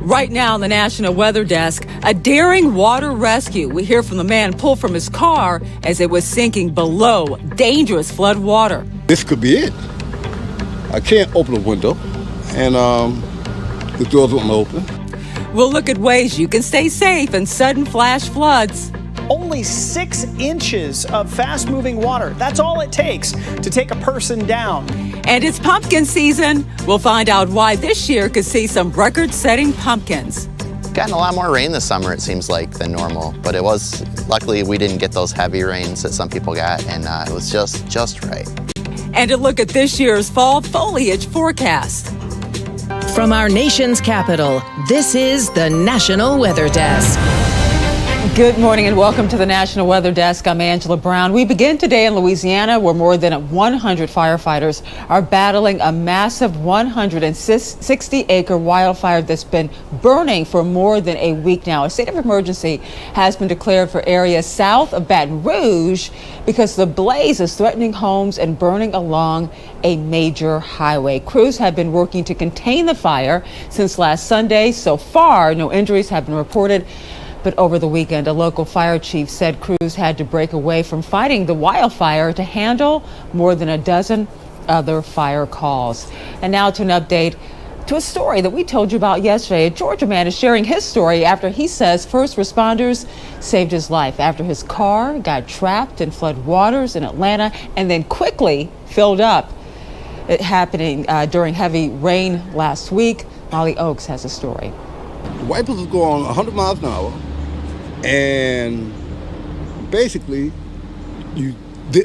Right now on the National Weather Desk, a daring water rescue. We hear from the man pulled from his car as it was sinking below dangerous flood water. This could be it. I can't open the window, and the doors won't open. We'll look at ways you can stay safe in sudden flash floods. Only 6 inches of fast-moving water. That's all it takes to take a person down. And it's pumpkin season. We'll find out why this year could see some record-setting pumpkins. Gotten a lot more rain this summer, it seems like, than normal. But luckily we didn't get those heavy rains that some people got, and it was just right. And a look at this year's fall foliage forecast. From our nation's capital, this is the National Weather Desk. Good morning and welcome to the National Weather Desk. I'm Angela Brown. We begin today in Louisiana, where more than 100 firefighters are battling a massive 160-acre wildfire that's been burning for more than a week now. A state of emergency has been declared for areas south of Baton Rouge because the blaze is threatening homes and burning along a major highway. Crews have been working to contain the fire since last Sunday. So far, no injuries have been reported. But over the weekend, a local fire chief said crews had to break away from fighting the wildfire to handle more than a dozen other fire calls. And now to an update to a story that we told you about yesterday. A Georgia man is sharing his story after he says first responders saved his life after his car got trapped in flood waters in Atlanta and then quickly filled up. It happening during heavy rain last week. Molly Oaks has a story. The wipers was going 100 miles an hour. And basically,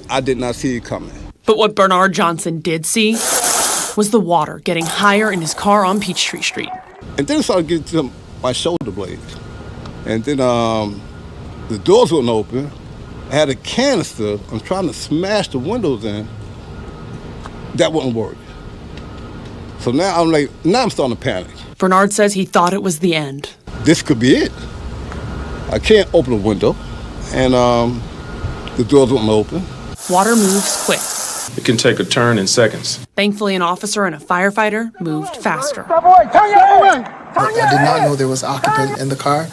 I did not see it coming. But what Bernard Johnson did see was the water getting higher in his car on Peachtree Street. And then it started getting to my shoulder blades. And then the doors wouldn't open. I had a canister. I'm trying to smash the windows in. That wouldn't work. So now I'm starting to panic. Bernard says he thought it was the end. This could be it. I can't open the window, and the doors won't open. Water moves quick. It can take a turn in seconds. Thankfully, an officer and a firefighter moved faster. I did not know there was an occupant in the car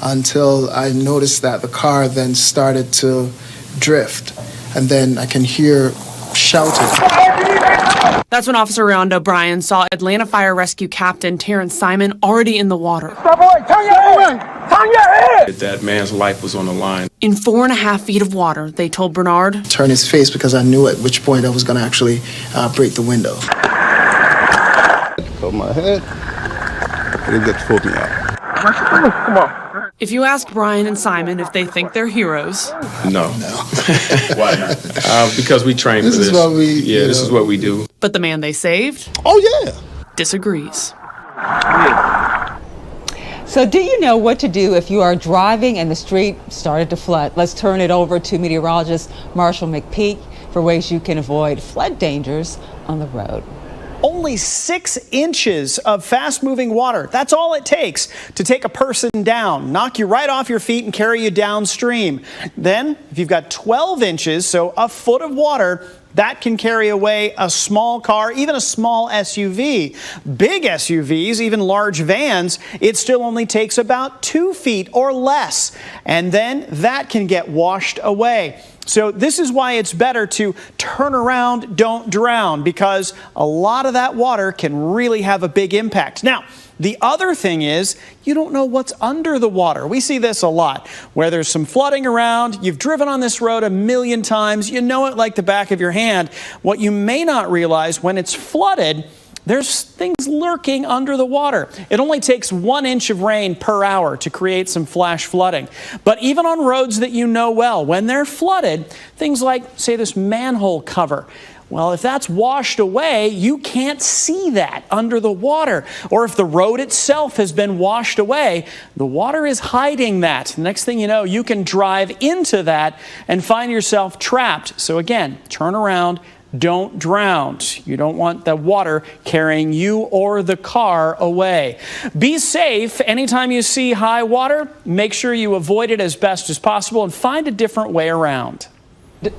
until I noticed that the car then started to drift, and then I can hear shouting. That's when Officer Rhonda O'Brien saw Atlanta Fire Rescue Captain Terrence Simon already in the water. That man's life was on the line. In 4.5 feet of water, they told Bernard. Turn his face because I knew at which point I was going to actually break the window. Cut my head, and it just pulled me out. Come on. If you ask Brian and Simon if they think they're heroes. No. Why not? Because we train for this. This is what we this is what we do. But the man they saved? Oh, yeah. Disagrees. So do you know what to do if you are driving and the street started to flood? Let's turn it over to meteorologist Marshall McPeak for ways you can avoid flood dangers on the road. Only 6 inches of fast-moving water. That's all it takes to take a person down, knock you right off your feet and carry you downstream. Then, if you've got 12 inches, so a foot of water, that can carry away a small car, even a small SUV. Big SUVs, even large vans, it still only takes about 2 feet or less. And then that can get washed away. So this is why it's better to turn around, don't drown, because a lot of that water can really have a big impact. Now, the other thing is you don't know what's under the water. We see this a lot, where there's some flooding around. You've driven on this road a million times. You know it like the back of your hand. What you may not realize, when it's flooded, there's things lurking under the water. It only takes 1 inch of rain per hour to create some flash flooding. But even on roads that you know well, when they're flooded, things like, say, this manhole cover. Well, if that's washed away, you can't see that under the water. Or if the road itself has been washed away, the water is hiding that. Next thing you know, you can drive into that and find yourself trapped. So again, turn around. Don't drown. You don't want the water carrying you or the car away. Be safe. Anytime you see high water, make sure you avoid it as best as possible and find a different way around.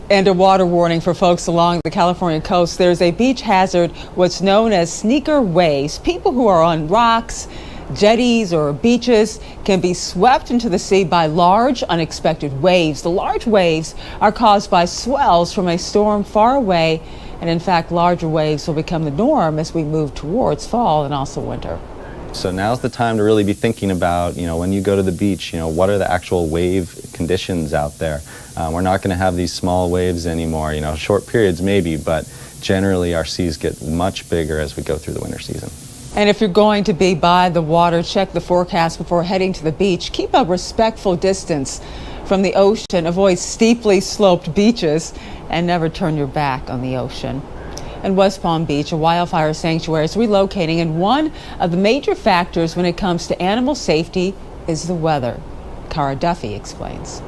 And a water warning for folks along the California coast. There's a beach hazard, what's known as sneaker waves. People who are on rocks, Jetties or beaches can be swept into the sea by large, unexpected waves. The large waves are caused by swells from a storm far away, and in fact, larger waves will become the norm as we move towards fall and also winter. So now's the time to really be thinking about, when you go to the beach, what are the actual wave conditions out there? We're not going to have these small waves anymore, short periods maybe, but generally our seas get much bigger as we go through the winter season. And if you're going to be by the water, check the forecast before heading to the beach. Keep a respectful distance from the ocean. Avoid steeply sloped beaches and never turn your back on the ocean. In West Palm Beach, a wildfire sanctuary is relocating, and one of the major factors when it comes to animal safety is the weather. Cara Duffy explains.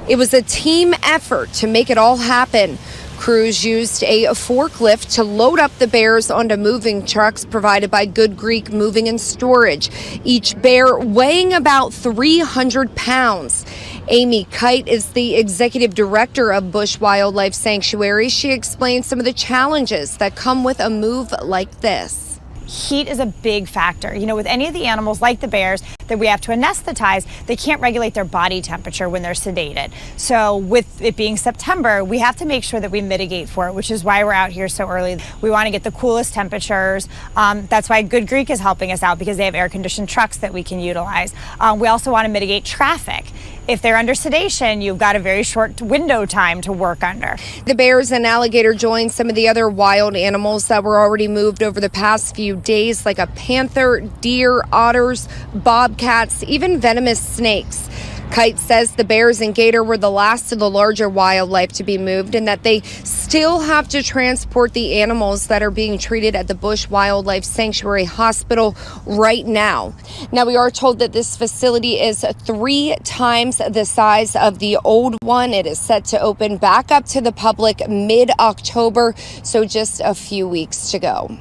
It was a team effort to make it all happen. Crews used a forklift to load up the bears onto moving trucks provided by Good Greek Moving and Storage, each bear weighing about 300 pounds. Amy Kite is the executive director of Bush Wildlife Sanctuary. She explains some of the challenges that come with a move like this. Heat is a big factor. With any of the animals like the bears that we have to anesthetize, they can't regulate their body temperature when they're sedated. So with it being September, we have to make sure that we mitigate for it, which is why we're out here so early. We want to get the coolest temperatures. That's why Good Greek is helping us out, because they have air-conditioned trucks that we can utilize. We also want to mitigate traffic. If they're under sedation, you've got a very short window time to work under. The bears and alligator joined some of the other wild animals that were already moved over the past few days, like a panther, deer, otters, bobcats, even venomous snakes. Kite says the bears and gator were the last of the larger wildlife to be moved, and that they still have to transport the animals that are being treated at the Bush Wildlife Sanctuary Hospital right now. Now, we are told that this facility is 3 times the size of the old one. It is set to open back up to the public mid-October, so just a few weeks to go.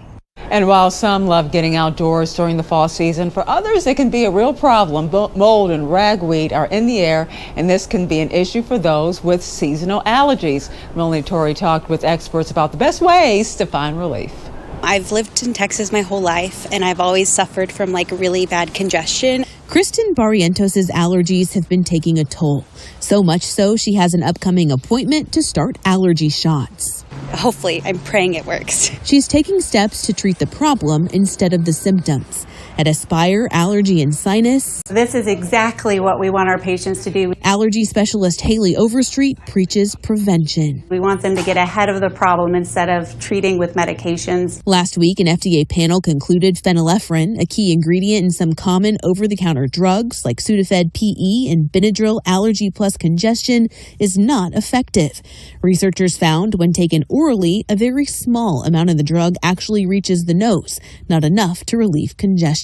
And while some love getting outdoors during the fall season, for others it can be a real problem. Mold and ragweed are in the air, and this can be an issue for those with seasonal allergies. Melanie Torrey talked with experts about the best ways to find relief. I've lived in Texas my whole life, and I've always suffered from really bad congestion. Kristen Barrientos' allergies have been taking a toll. So much so, she has an upcoming appointment to start allergy shots. Hopefully, I'm praying it works. She's taking steps to treat the problem instead of the symptoms. At Aspire Allergy and Sinus, this is exactly what we want our patients to do. Allergy specialist Haley Overstreet preaches prevention. We want them to get ahead of the problem instead of treating with medications. Last week, an FDA panel concluded phenylephrine, a key ingredient in some common over-the-counter drugs like Sudafed PE and Benadryl Allergy Plus Congestion, is not effective. Researchers found when taken orally, a very small amount of the drug actually reaches the nose, not enough to relieve congestion.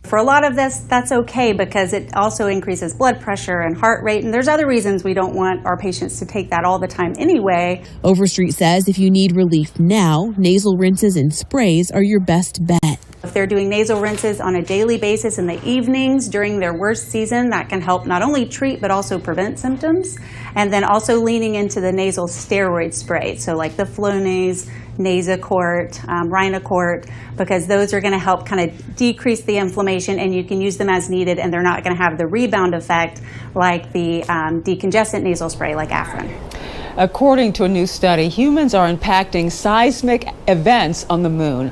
For a lot of this, that's okay because it also increases blood pressure and heart rate, and there's other reasons we don't want our patients to take that all the time anyway. Overstreet says if you need relief now, nasal rinses and sprays are your best bet. If they're doing nasal rinses on a daily basis in the evenings during their worst season, that can help not only treat but also prevent symptoms. And then also leaning into the nasal steroid spray, so like the Flonase, Nasacort, Rhinocort, because those are going to help kind of decrease the inflammation, and you can use them as needed, and they're not going to have the rebound effect like the decongestant nasal spray like Afrin. According to a new study, humans are impacting seismic events on the moon.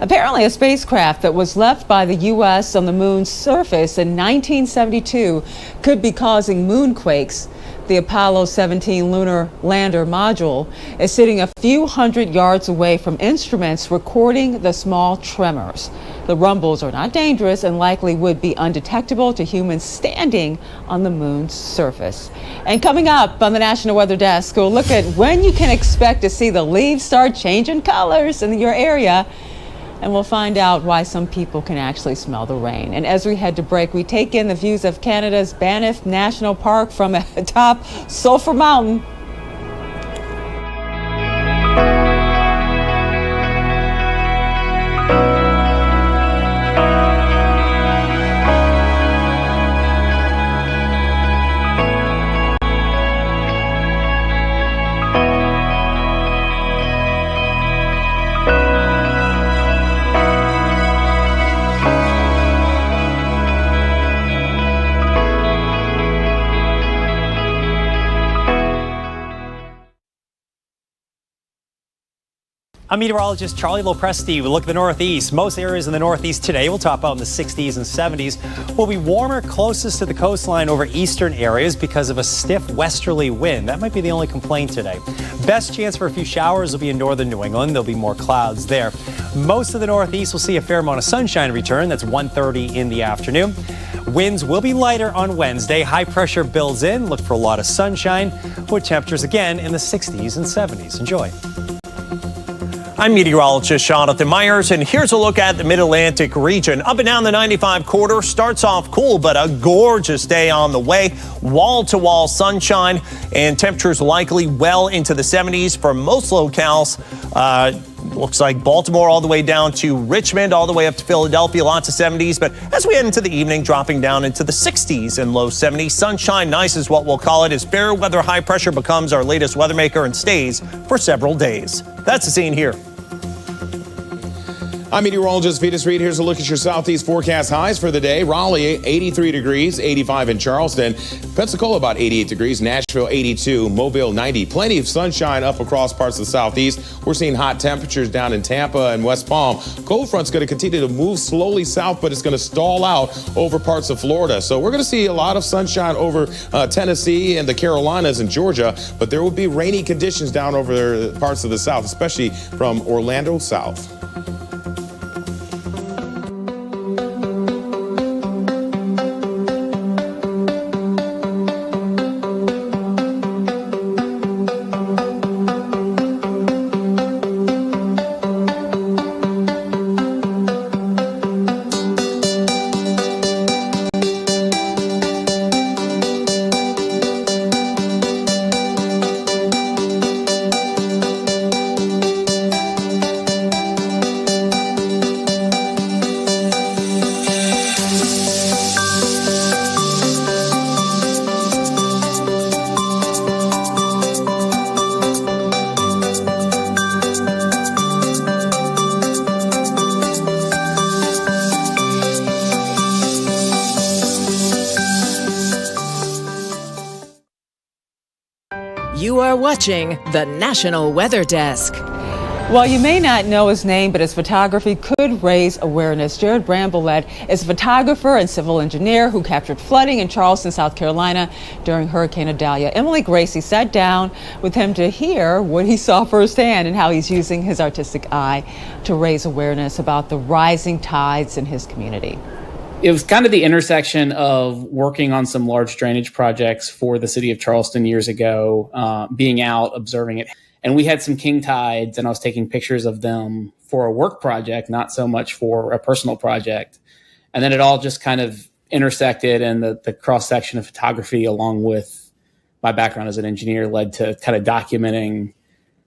Apparently, a spacecraft that was left by the U.S. on the moon's surface in 1972 could be causing moonquakes. The Apollo 17 lunar lander module is sitting a few hundred yards away from instruments recording the small tremors. The rumbles are not dangerous and likely would be undetectable to humans standing on the moon's surface. And coming up on the National Weather Desk, we'll look at when you can expect to see the leaves start changing colors in your area. And we'll find out why some people can actually smell the rain. And as we head to break, we take in the views of Canada's Banff National Park from atop Sulphur Mountain. I'm meteorologist Charlie Lopresti. We look at the Northeast. Most areas in the Northeast today will top out in the 60s and 70s. Will be warmer closest to the coastline over eastern areas because of a stiff westerly wind. That might be the only complaint today. Best chance for a few showers will be in northern New England. There'll be more clouds there. Most of the Northeast will see a fair amount of sunshine return. That's 1:30 in the afternoon. Winds will be lighter on Wednesday. High pressure builds in. Look for a lot of sunshine with temperatures again in the 60s and 70s. Enjoy. I'm meteorologist Jonathan Myers, and here's a look at the Mid-Atlantic region. Up and down the 95 corridor, starts off cool, but a gorgeous day on the way. Wall-to-wall sunshine, and temperatures likely well into the 70s for most locales. Looks like Baltimore all the way down to Richmond, all the way up to Philadelphia, lots of 70s. But as we head into the evening, dropping down into the 60s and low 70s. Sunshine nice is what we'll call it as fair weather high pressure becomes our latest weather maker and stays for several days. That's the scene here. I'm meteorologist Vetus Reed. Here's a look at your southeast forecast highs for the day. Raleigh, 83 degrees, 85 in Charleston. Pensacola, about 88 degrees. Nashville, 82. Mobile, 90. Plenty of sunshine up across parts of the southeast. We're seeing hot temperatures down in Tampa and West Palm. Cold front's going to continue to move slowly south, but it's going to stall out over parts of Florida. So we're going to see a lot of sunshine over Tennessee and the Carolinas and Georgia, but there will be rainy conditions down over parts of the south, especially from Orlando south. You are watching the National Weather Desk. Well, you may not know his name, but his photography could raise awareness. Jared Bramblett is a photographer and civil engineer who captured flooding in Charleston, South Carolina during Hurricane Idalia. Emily Gracie sat down with him to hear what he saw firsthand and how he's using his artistic eye to raise awareness about the rising tides in his community. It was kind of the intersection of working on some large drainage projects for the city of Charleston years ago, being out, observing it. And we had some king tides, and I was taking pictures of them for a work project, not so much for a personal project. And then it all just kind of intersected, and the cross-section of photography, along with my background as an engineer, led to kind of documenting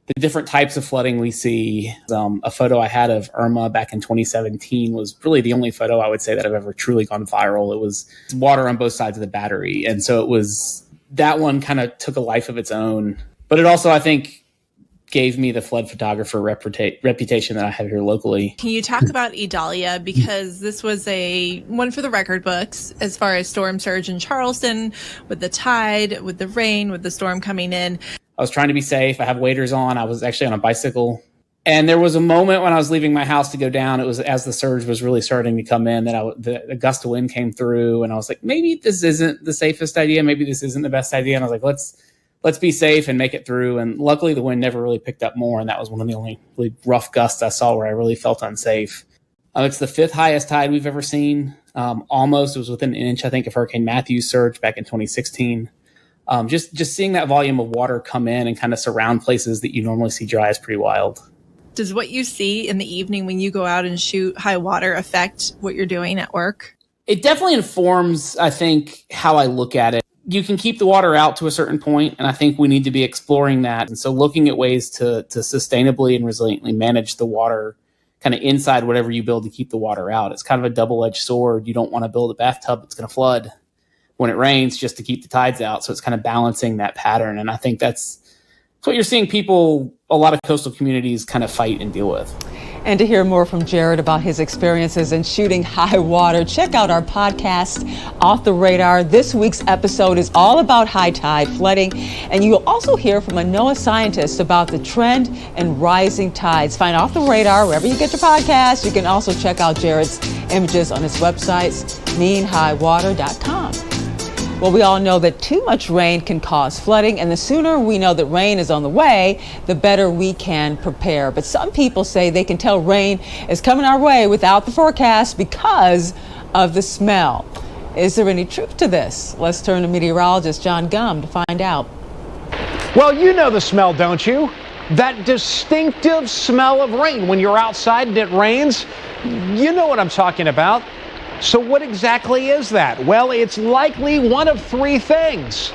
the different types of flooding we see. A photo I had of Irma back in 2017 was really the only photo I would say that I've ever truly gone viral. It was water on both sides of the battery. And so it was, that one kind of took a life of its own. But it also, I think, gave me the flood photographer reputation that I have here locally. Can you talk about Idalia? Because this was a one for the record books as far as storm surge in Charleston, with the tide, with the rain, with the storm coming in. I was trying to be safe. I have waders on. I was actually on a bicycle. And there was a moment when I was leaving my house to go down. It was as the surge was really starting to come in that the gust of wind came through. And I was like, maybe this isn't the safest idea. Maybe this isn't the best idea. And I was like, let's be safe and make it through. And luckily the wind never really picked up more. And that was one of the only really rough gusts I saw where I really felt unsafe. It's the 5th highest tide we've ever seen. Almost. It was within an inch, I think, of Hurricane Matthew's surge back in 2016. Just seeing that volume of water come in and kind of surround places that you normally see dry is pretty wild. Does what you see in the evening when you go out and shoot high water affect what you're doing at work? It definitely informs, I think, how I look at it. You can keep the water out to a certain point, and I think we need to be exploring that. And so looking at ways to sustainably and resiliently manage the water kind of inside whatever you build to keep the water out. It's kind of a double-edged sword. You don't want to build a bathtub that's going to flood when it rains just to keep the tides out. So it's kind of balancing that pattern. And I think that's what you're seeing people, a lot of coastal communities kind of fight and deal with. And to hear more from Jared about his experiences in shooting high water, check out our podcast, Off the Radar. This week's episode is all about high tide flooding, and you'll also hear from a NOAA scientist about the trend in rising tides. Find Off the Radar wherever you get your podcasts. You can also check out Jared's images on his websites, meanhighwater.com. Well, we all know that too much rain can cause flooding, and the sooner we know that rain is on the way, the better we can prepare. But some people say they can tell rain is coming our way without the forecast because of the smell. Is there any truth to this? Let's turn to meteorologist John Gum to find out. Well, you know the smell, don't you? That distinctive smell of rain. When you're outside and it rains, you know what I'm talking about. So what exactly is that? Well, it's likely one of three things.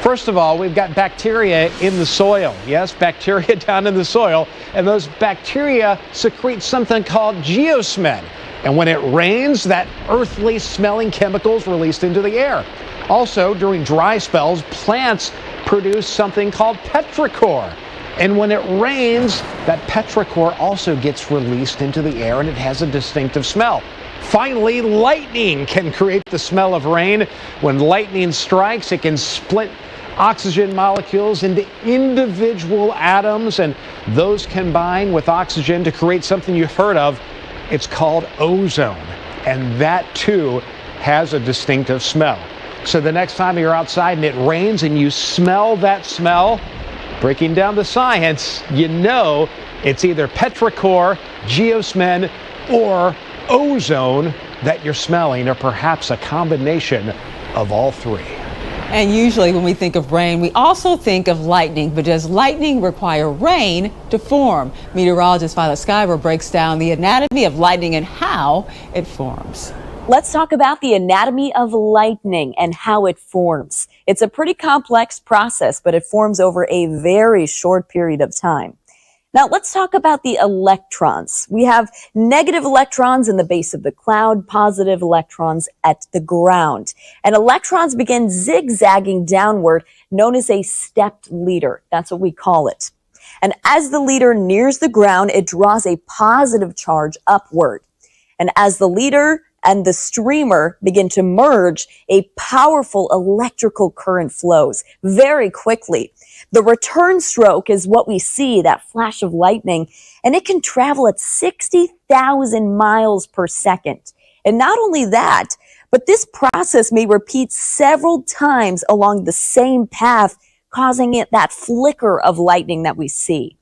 First of all, we've got bacteria in the soil. Yes, bacteria down in the soil. And those bacteria secrete something called geosmin. And when it rains, that earthly smelling chemical is released into the air. Also, during dry spells, plants produce something called petrichor. And when it rains, that petrichor also gets released into the air, and it has a distinctive smell. Finally, lightning can create the smell of rain. When lightning strikes, it can split oxygen molecules into individual atoms, and those combine with oxygen to create something you've heard of. It's called ozone, and that too has a distinctive smell. So the next time you're outside and it rains and you smell that smell, breaking down the science, you know it's either petrichor, geosmin, or ozone that you're smelling, or perhaps a combination of all three. And usually when we think of rain, we also think of lightning, but does lightning require rain to form? Meteorologist Violet Skyber breaks down the anatomy of lightning and how it forms. Let's talk about the anatomy of lightning and how it forms. It's a pretty complex process, but it forms over a very short period of time. Now, let's talk about the electrons. We have negative electrons in the base of the cloud, positive electrons at the ground. And electrons begin zigzagging downward, known as a stepped leader. That's what we call it. And as the leader nears the ground, it draws a positive charge upward. And as the leader and the streamer begin to merge, a powerful electrical current flows very quickly. The return stroke is what we see, that flash of lightning, and it can travel at 60,000 miles per second. And not only that, but this process may repeat several times along the same path, causing it that flicker of lightning that we see.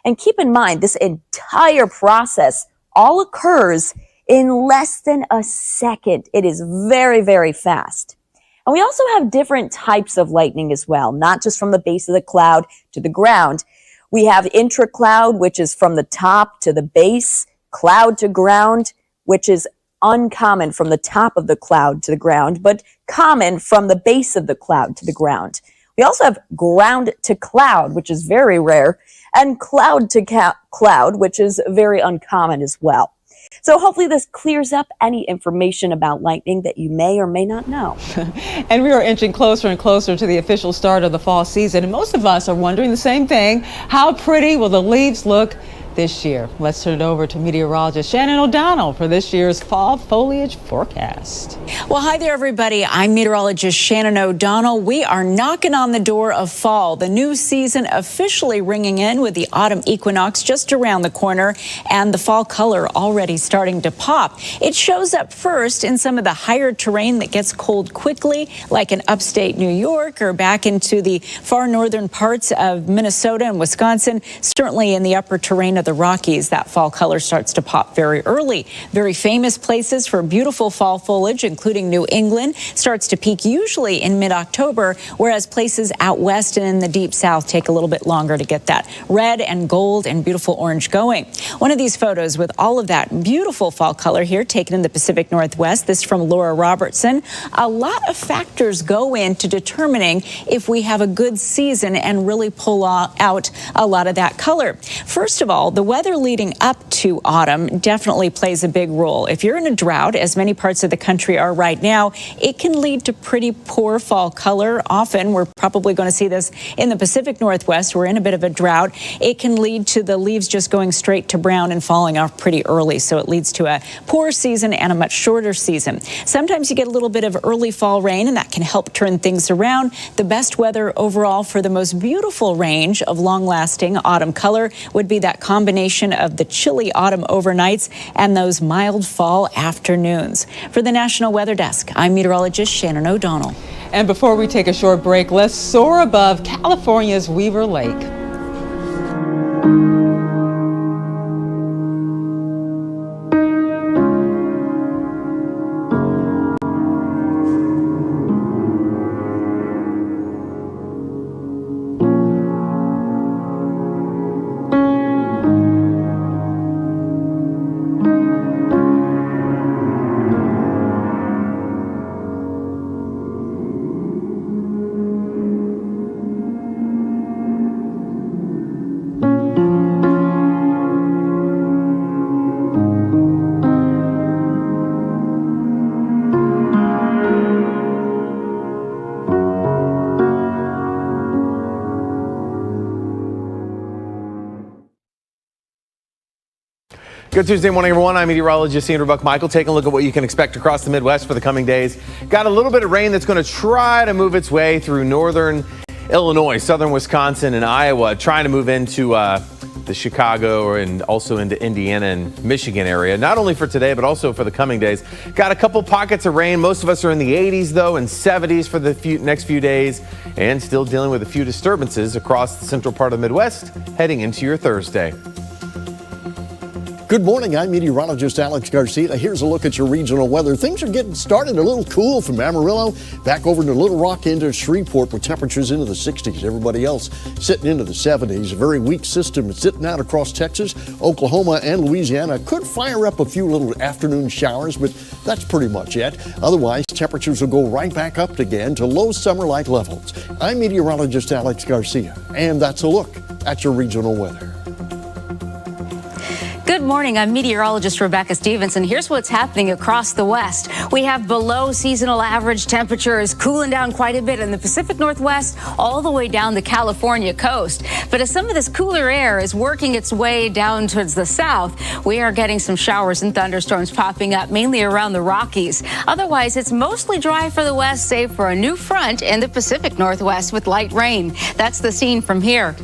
And keep in mind, this entire process all occurs in less than a second. It is very, very fast. And we also have different types of lightning as well, not just from the base of the cloud to the ground. We have intracloud, which is from the top to the base, cloud to ground, which is uncommon from the top of the cloud to the ground, but common from the base of the cloud to the ground. We also have ground to cloud, which is very rare, and cloud to cloud, which is very uncommon as well. So hopefully this clears up any information about lightning that you may or may not know. And we are inching closer and closer to the official start of the fall season. And most of us are wondering the same thing. How pretty will the leaves look this year? Let's turn it over to meteorologist Shannon O'Donnell for this year's fall foliage forecast. Well, hi there, everybody. I'm meteorologist Shannon O'Donnell. We are knocking on the door of fall, the new season officially ringing in with the autumn equinox just around the corner and the fall color already starting to pop. It shows up first in some of the higher terrain that gets cold quickly, like in upstate New York or back into the far northern parts of Minnesota and Wisconsin, certainly in the upper terrain of the Rockies. That fall color starts to pop very early. Very famous places for beautiful fall foliage, including New England, starts to peak usually in mid-October, whereas places out west and in the deep south take a little bit longer to get that red and gold and beautiful orange going. One of these photos with all of that beautiful fall color here taken in the Pacific Northwest. This from Laura Robertson. A lot of factors go into determining if we have a good season and really pull out a lot of that color. First of all, fall. The weather leading up to autumn definitely plays a big role. If you're in a drought, as many parts of the country are right now, it can lead to pretty poor fall color. Often, we're probably going to see this in the Pacific Northwest. We're in a bit of a drought. It can lead to the leaves just going straight to brown and falling off pretty early. So it leads to a poor season and a much shorter season. Sometimes you get a little bit of early fall rain, and that can help turn things around. The best weather overall for the most beautiful range of long-lasting autumn color would be that combination of the chilly autumn overnights and those mild fall afternoons. For the National Weather Desk, I'm meteorologist Shannon O'Donnell. And before we take a short break, let's soar above California's Weaver Lake. Good Tuesday morning, everyone. I'm meteorologist Andrew Buck-Michael taking a look at what you can expect across the Midwest for the coming days. Got a little bit of rain that's going to try to move its way through northern Illinois, southern Wisconsin, and Iowa, trying to move into the Chicago and also into Indiana and Michigan area, not only for today, but also for the coming days. Got a couple pockets of rain. Most of us are in the 80s, though, and 70s for the next few days, and still dealing with a few disturbances across the central part of the Midwest heading into your Thursday. Good morning, I'm meteorologist Alex Garcia. Here's a look at your regional weather. Things are getting started a little cool from Amarillo back over to Little Rock into Shreveport with temperatures into the 60s. Everybody else sitting into the 70s. A very weak system is sitting out across Texas, Oklahoma, and Louisiana. Could fire up a few little afternoon showers, but that's pretty much it. Otherwise, temperatures will go right back up again to low summer-like levels. I'm meteorologist Alex Garcia, and that's a look at your regional weather. Good morning. I'm meteorologist Rebecca Stevenson. Here's what's happening across the West. We have below seasonal average temperatures cooling down quite a bit in the Pacific Northwest all the way down the California coast. But as some of this cooler air is working its way down towards the south, we are getting some showers and thunderstorms popping up mainly around the Rockies. Otherwise, it's mostly dry for the west, save for a new front in the Pacific Northwest with light rain. That's the scene from here.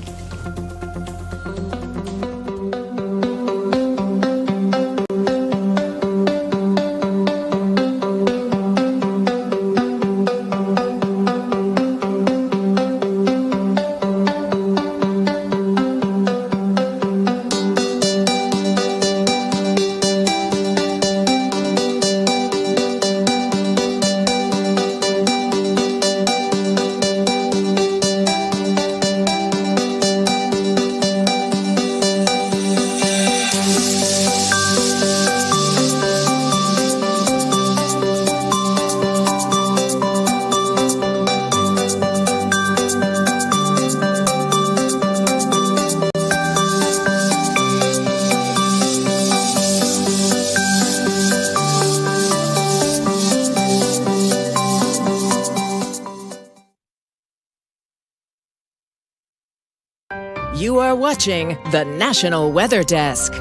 You are watching the National Weather Desk.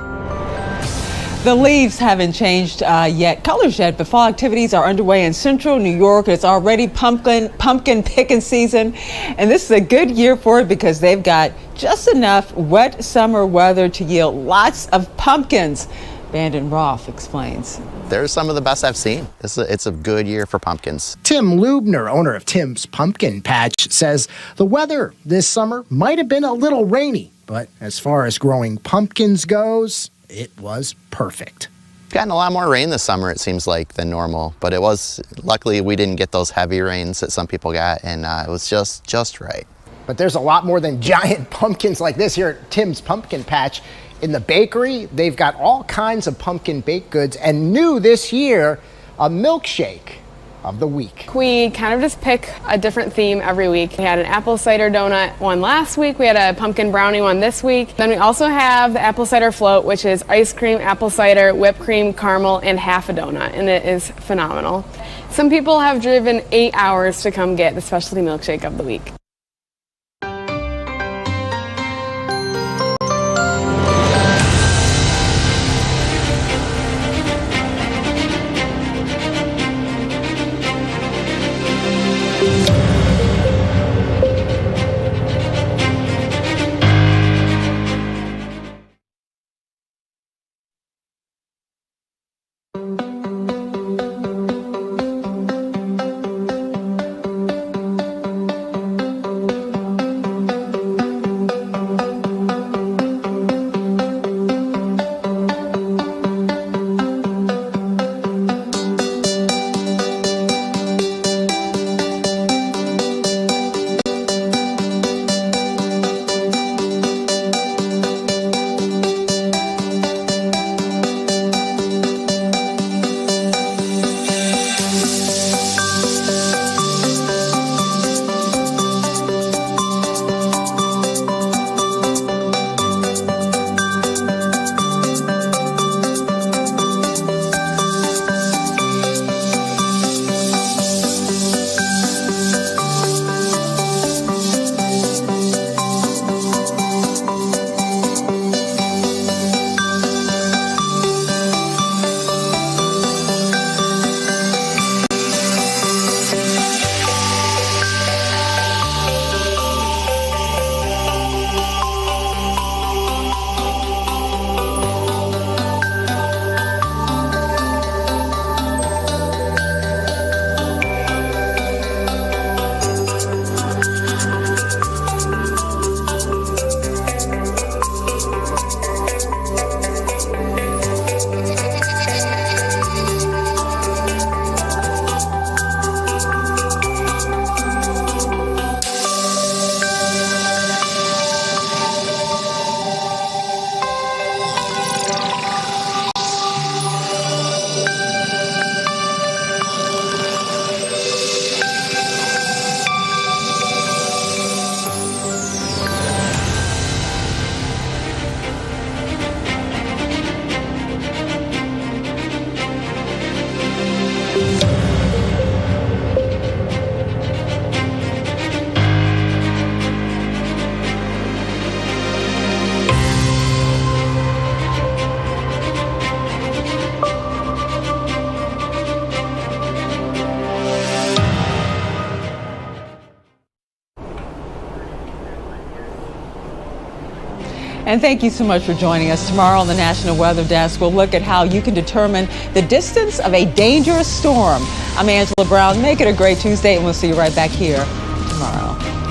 The leaves haven't changed colors yet, but fall activities are underway in central New York. It's already pumpkin picking season, and this is a good year for it because they've got just enough wet summer weather to yield lots of pumpkins. Bandon Roth explains. They're some of the best I've seen. It's a good year for pumpkins. Tim Lubner, owner of Tim's Pumpkin Patch, says the weather this summer might have been a little rainy, but as far as growing pumpkins goes, it was perfect. Gotten a lot more rain this summer, it seems like, than normal, but it was, luckily we didn't get those heavy rains that some people got, and it was just right. But there's a lot more than giant pumpkins like this here at Tim's Pumpkin Patch. In the bakery, they've got all kinds of pumpkin baked goods, and new this year, a milkshake of the week. We kind of just pick a different theme every week. We had an apple cider donut one last week. We had a pumpkin brownie one this week. Then we also have the apple cider float, which is ice cream, apple cider, whipped cream, caramel, and half a donut, and it is phenomenal. Some people have driven 8 hours to come get the specialty milkshake of the week. And thank you so much for joining us. Tomorrow on the National Weather Desk, we'll look at how you can determine the distance of a dangerous storm. I'm Angela Brown. Make it a great Tuesday, and we'll see you right back here tomorrow.